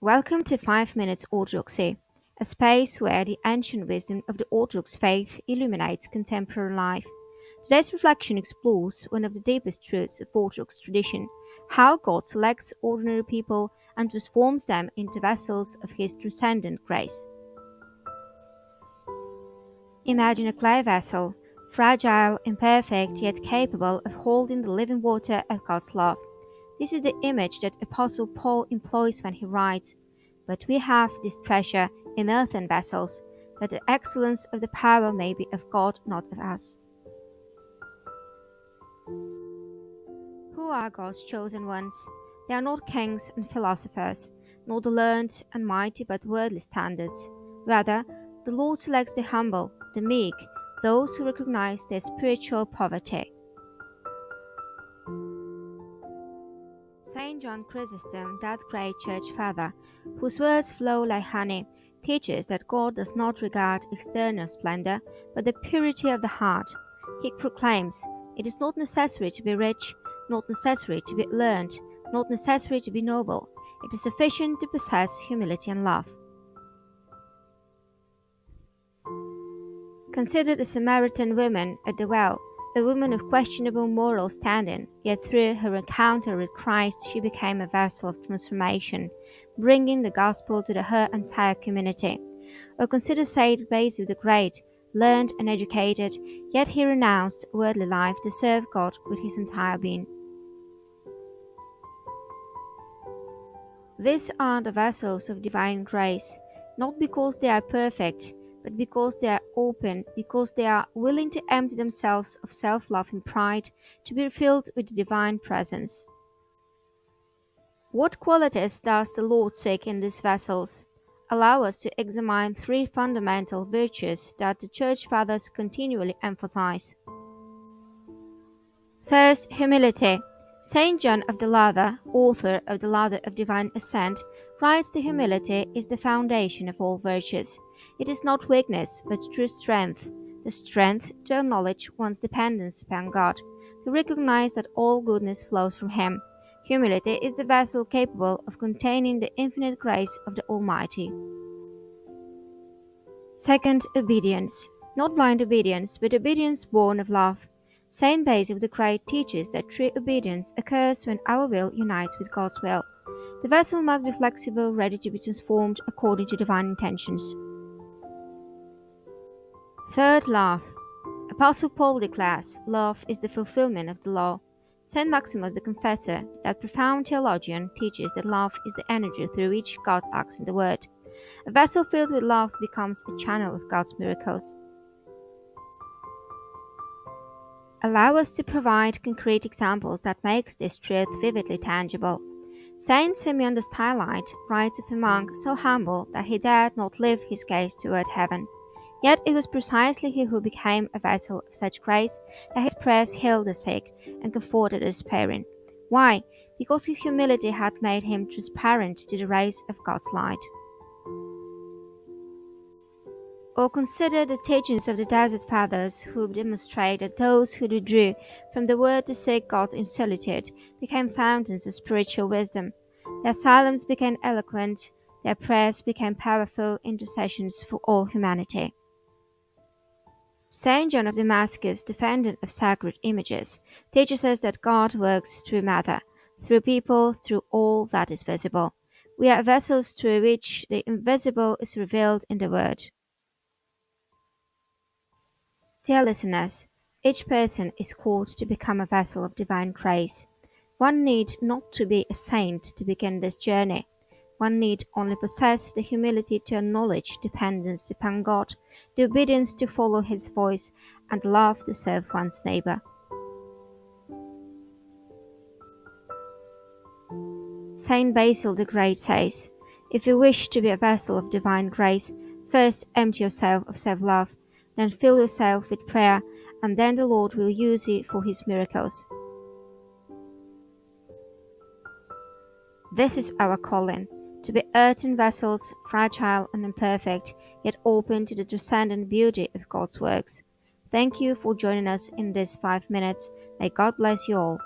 Welcome to 5 Minutes Orthodoxy, a space where the ancient wisdom of the Orthodox faith illuminates contemporary life. Today's reflection explores one of the deepest truths of Orthodox tradition: how God selects ordinary people and transforms them into vessels of His transcendent grace. Imagine a clay vessel, fragile, imperfect, yet capable of holding the living water of God's love. This is the image that Apostle Paul employs when he writes, "But we have this treasure in earthen vessels, that the excellence of the power may be of God, not of us." Who are God's chosen ones? They are not kings and philosophers, nor the learned and mighty by worldly standards. Rather, the Lord selects the humble, the meek, those who recognize their spiritual poverty. Saint John Chrysostom, that great church father, whose words flow like honey, teaches that God does not regard external splendor, but the purity of the heart. He proclaims, "It is not necessary to be rich, not necessary to be learned, not necessary to be noble. It is sufficient to possess humility and love." Consider the Samaritan woman at the well, a woman of questionable moral standing, yet through her encounter with Christ she became a vessel of transformation, bringing the gospel to her entire community. Or consider Saint Basil the Great, learned and educated, yet he renounced worldly life to serve God with his entire being. These are the vessels of divine grace, not because they are perfect, but because they are open, because they are willing to empty themselves of self-love and pride to be filled with the divine presence. What qualities does the Lord seek in these vessels? Allow us to examine three fundamental virtues that the Church Fathers continually emphasize. First, humility. Saint John of the Lather, author of the Ladder of Divine Ascent, writes that humility is the foundation of all virtues. It is not weakness, but true strength, the strength to acknowledge one's dependence upon God, to recognize that all goodness flows from Him. Humility is the vessel capable of containing the infinite grace of the Almighty. Second, obedience. Not blind obedience, but obedience born of love. Saint Basil the Great teaches that true obedience occurs when our will unites with God's will. The vessel must be flexible, ready to be transformed according to divine intentions. Third, love. Apostle Paul declares, "Love is the fulfillment of the law." Saint Maximus the Confessor, that profound theologian, teaches that love is the energy through which God acts in the world. A vessel filled with love becomes a channel of God's miracles. Allow us to provide concrete examples that makes this truth vividly tangible. Saint Simeon the Stylite writes of a monk so humble that he dared not lift his gaze toward heaven. Yet it was precisely he who became a vessel of such grace that his prayers healed the sick and comforted the despairing. Why? Because his humility had made him transparent to the rays of God's light. Or consider the teachings of the Desert Fathers, who demonstrate that those who withdrew from the world to seek God in solitude became fountains of spiritual wisdom. Their silence became eloquent, their prayers became powerful intercessions for all humanity. Saint John of Damascus, defendant of sacred images, teaches us that God works through matter, through people, through all that is visible. We are vessels through which the invisible is revealed in the Word. Dear listeners, each person is called to become a vessel of divine grace. One need not to be a saint to begin this journey. One need only possess the humility to acknowledge dependence upon God, the obedience to follow His voice, and love to serve one's neighbor. Saint Basil the Great says, "If you wish to be a vessel of divine grace, first empty yourself of self-love, then fill yourself with prayer, and then the Lord will use you for His miracles." This is our calling, to be earthen vessels, fragile and imperfect, yet open to the transcendent beauty of God's works. Thank you for joining us in this 5 minutes. May God bless you all.